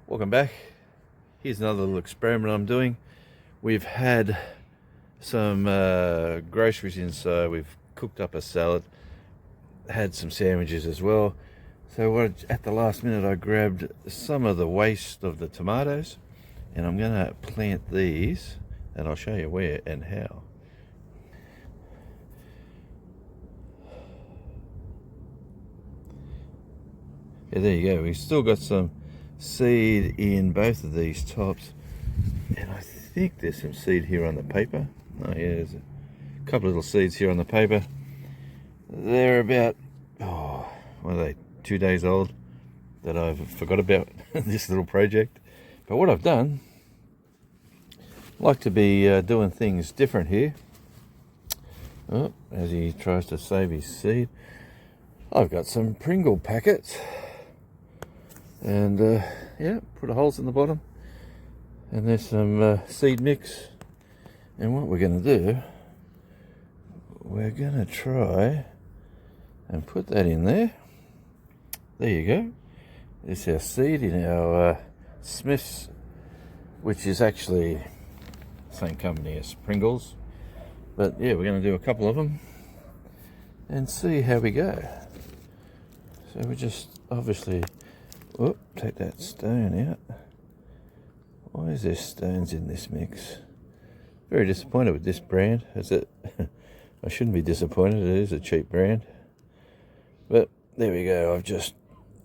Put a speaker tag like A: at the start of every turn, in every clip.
A: Welcome back. Here's another little experiment I'm doing. We've had some groceries in, so we've cooked up a salad, had some sandwiches as well. So at the last minute I grabbed some of the waste of the tomatoes and I'm going to plant these, and I'll show you where and how. Yeah, there you go. We've still got some seed in both of these tops, and I think there's some seed here on the paper. Oh yeah, there's a couple of little seeds here on the paper. They're about, what are they, 2 days old, that I've forgot about this little project. But what I've done, I like to be doing things different here. Oh, as he tries to save his seed, I've got some Pringle packets. And yeah, put a holes in the bottom, and there's some seed mix. And what we're going to do, we're going to try and put that in there. There you go. It's our seed in our Smith's, which is actually the same company as Pringles. But yeah, we're going to do a couple of them and see how we go. So we just obviously, take that stone out. Why is there stones in this mix? Very disappointed with this brand. I shouldn't be disappointed, it is a cheap brand. But there we go, I've just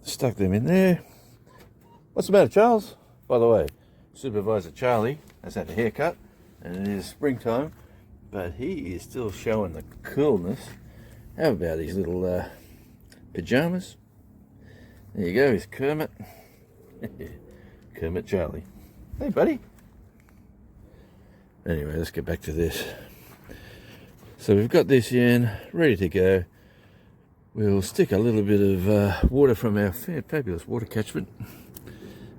A: stuck them in there. What's the matter, Charles? By the way, Supervisor Charlie has had a haircut and it is springtime, but he is still showing the coolness. How about these little pajamas? There you go, he's Kermit. Kermit Charlie. Hey, buddy. Anyway, let's get back to this. So we've got this in, ready to go. We'll stick a little bit of water from our fabulous water catchment.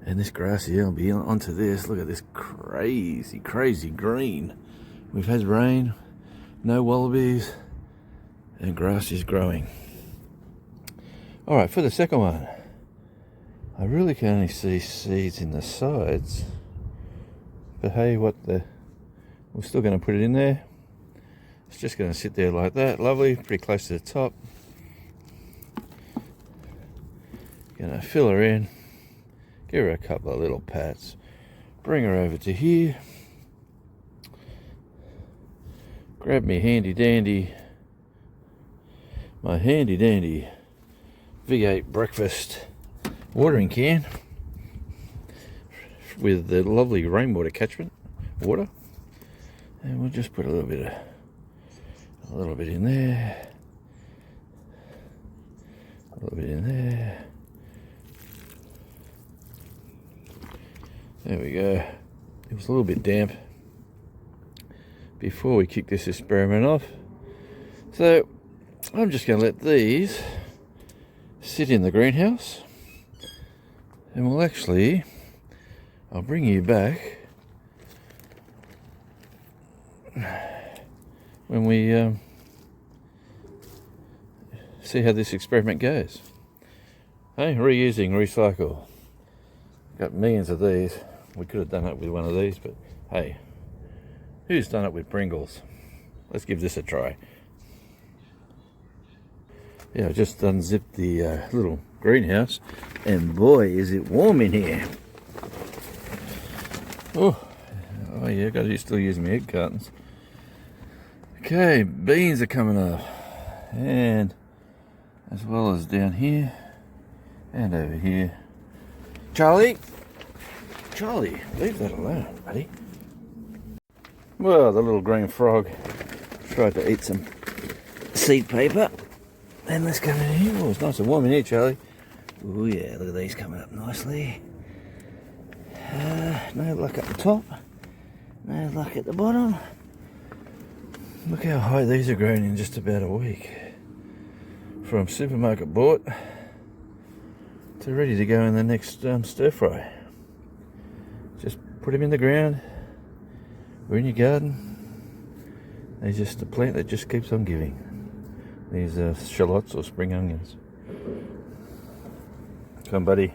A: And this grass here will be onto this. Look at this crazy, crazy green. We've had rain, no wallabies, and grass is growing. All right, for the second one, I really can only see seeds in the sides, but hey, we're still going to put it in there. It's just going to sit there like that, lovely, pretty close to the top. Going to fill her in, give her a couple of little pats, bring her over to here, grab my handy dandy V8 breakfast watering can with the lovely rainwater catchment water, and we'll just put a little bit in there, a little bit in there. There we go. It was a little bit damp before we kick this experiment off, so I'm just going to let these sit in the greenhouse, and I'll bring you back when we see how this experiment goes. Hey, reusing, recycle. Got millions of these. We could have done it with one of these, but hey, who's done it with Pringles? Let's give this a try. Yeah, I just unzipped the little greenhouse, and boy, is it warm in here. Oh yeah, got to still using my egg cartons. Okay, beans are coming up, and as well as down here and over here. Charlie, leave that alone, buddy. Well, the little green frog tried to eat some seed paper. And let's come in here. Oh, it's nice and warm in here, Charlie. Oh yeah, look at these coming up nicely. No luck at the top. No luck at the bottom. Look how high these are grown in just about a week. From supermarket bought to ready to go in the next stir fry. Just put them in the ground or in your garden. They're just a plant that just keeps on giving. These are shallots or spring onions. Come, buddy.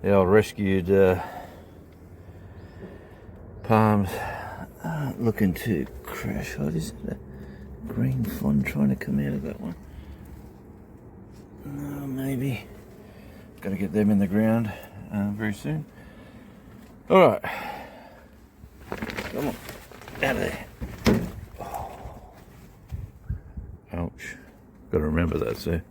A: the old rescued palms aren't looking to crash hot. Is it a green frond trying to come out of that one? No, maybe. Got to get them in the ground very soon. All right, come on, out of there. Oh. Ouch! Got to remember that, so.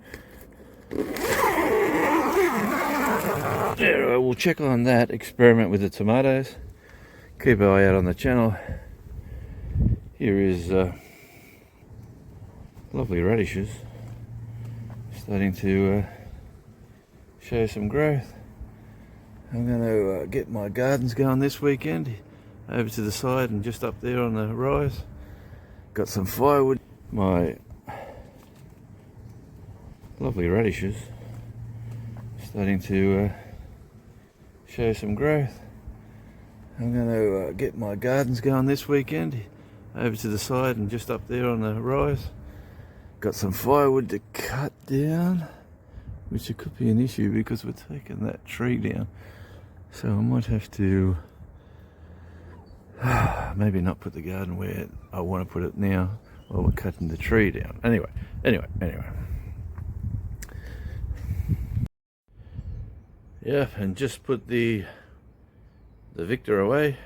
A: Yeah, we'll check on that. Experiment with the tomatoes. Keep an eye out on the channel. Here is lovely radishes starting to show some growth. I'm going to get my gardens going this weekend over to the side and just up there on the rise. Got some firewood. My lovely radishes starting to show some growth. I'm going to get my gardens going this weekend over to the side and just up there on the rise. Got some firewood to cut down, which it could be an issue because we're taking that tree down. So I might have to maybe not put the garden where I want to put it now while we're cutting the tree down. Anyway. Yeah, and just put the Victor away,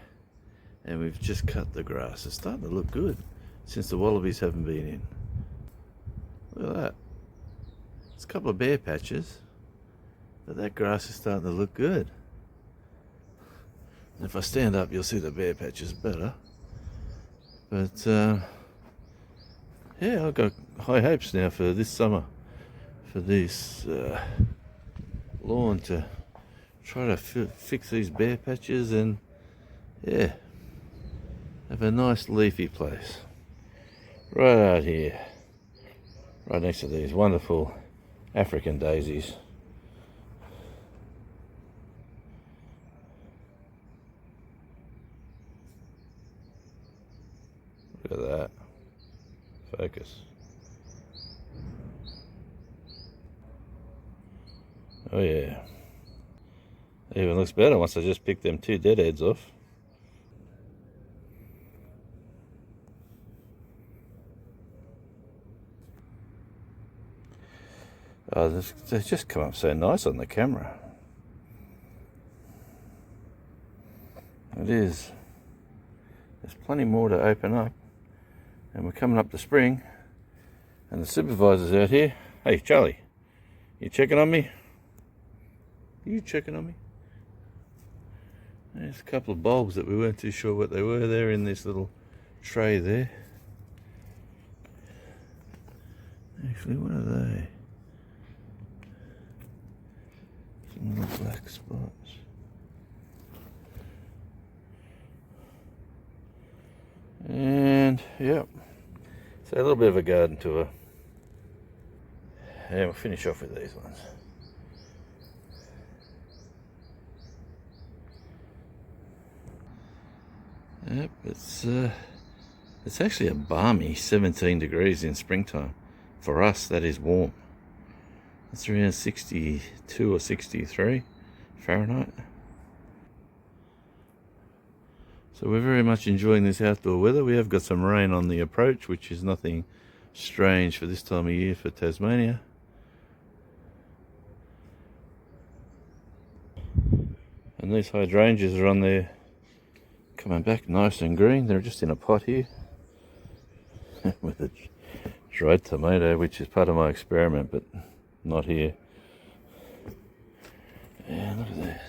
A: and we've just cut the grass. It's starting to look good since the wallabies haven't been in. Look at that. It's a couple of bare patches, but that grass is starting to look good. And if I stand up, you'll see the bare patches better. But yeah, I've got high hopes now for this summer, for this lawn to try to fix these bare patches and yeah, have a nice leafy place right out here, right next to these wonderful African daisies. Look at that. Focus. Oh yeah. It even looks better once I just pick them two deadheads off. Oh, they just come up so nice on the camera. It is. There's plenty more to open up. And we're coming up to spring. And the supervisor's out here. Hey, Charlie, you checking on me? Are you checking on me? There's a couple of bulbs that we weren't too sure what they were. They're in this little tray there. Actually, what are they? Some little black spots. And, yep. So a little bit of a garden tour. And we'll finish off with these ones. Yep, it's actually a balmy 17 degrees in springtime. For us, that is warm. It's around 62 or 63 Fahrenheit. So we're very much enjoying this outdoor weather. We have got some rain on the approach, which is nothing strange for this time of year for Tasmania. And these hydrangeas are on there, coming back nice and green. They're just in a pot here with a dried tomato, which is part of my experiment, but not here. And look at this.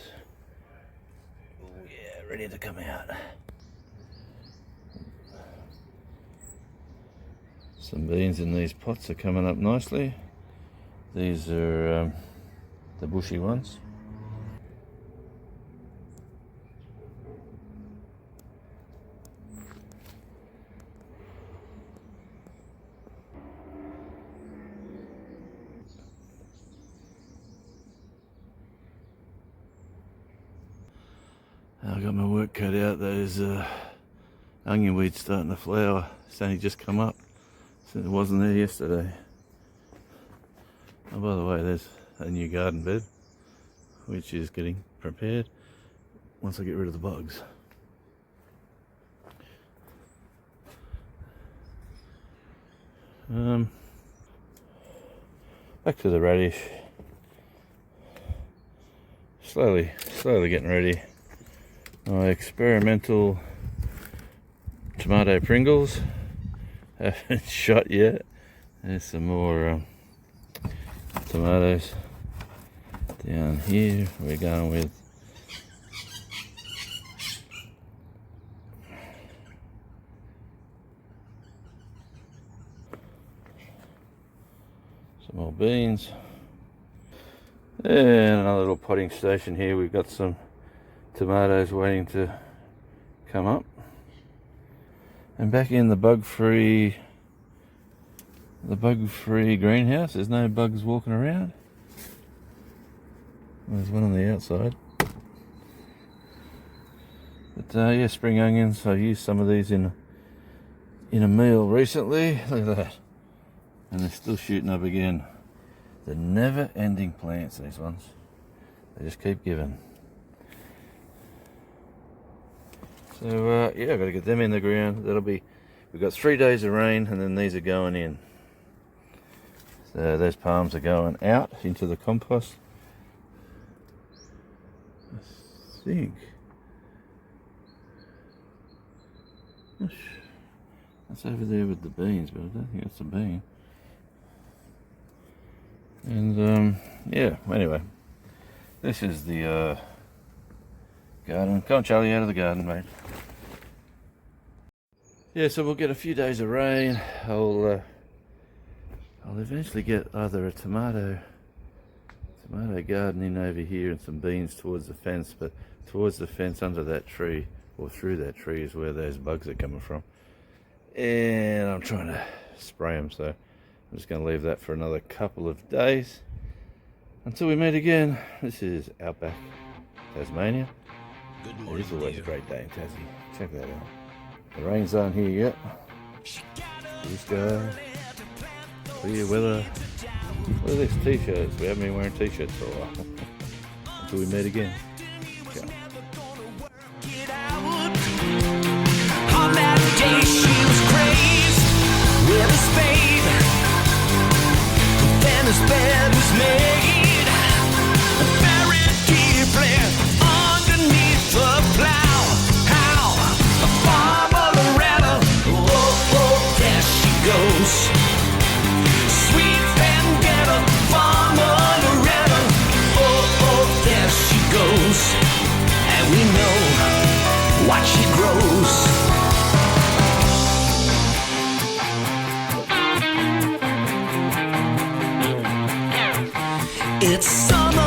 A: Oh yeah, ready to come out. Some beans in these pots are coming up nicely. These are the bushy ones. I've got my work cut out. Those onion weeds starting to flower. It's only just come up. So it wasn't there yesterday. Oh, by the way, there's a new garden bed, which is getting prepared once I get rid of the bugs. Back to the radish. Slowly getting ready. My experimental tomato Pringles. Haven't shot yet. There's some more tomatoes down here. We're going with some more beans. And another little potting station here. We've got some tomatoes waiting to come up. And back in the bug-free greenhouse. There's no bugs walking around. There's one on the outside. But yeah, spring onions. I used some of these in a meal recently. Look at that. And they're still shooting up again. The never-ending plants, these ones. They just keep giving. So yeah, I've got to get them in the ground. We've got 3 days of rain, and then these are going in. So those palms are going out into the compost. I think that's over there with the beans, but I don't think that's a bean. And yeah, anyway, this is the garden. Come on, Charlie, out of the garden, mate. Yeah, so we'll get a few days of rain. I'll eventually get either a tomato garden in over here and some beans towards the fence, but towards the fence under that tree or through that tree is where those bugs are coming from. And I'm trying to spray them, so I'm just going to leave that for another couple of days until we meet again. This is Outback, Tasmania. It is always a great day in Tassie. Check that out. The rain's aren't here yet. Blue sky, clear weather. Look at these t-shirts. We haven't been wearing t-shirts for a while. Until we meet again. Ciao. On that day she was crazed with a spade. Then his bed was made buried deeply underneath the plow. How a farmer Loretta, oh, oh, there she goes. Sweet vendetta, farmer Loretta, oh, oh, there she goes. And we know what she grows. It's summer.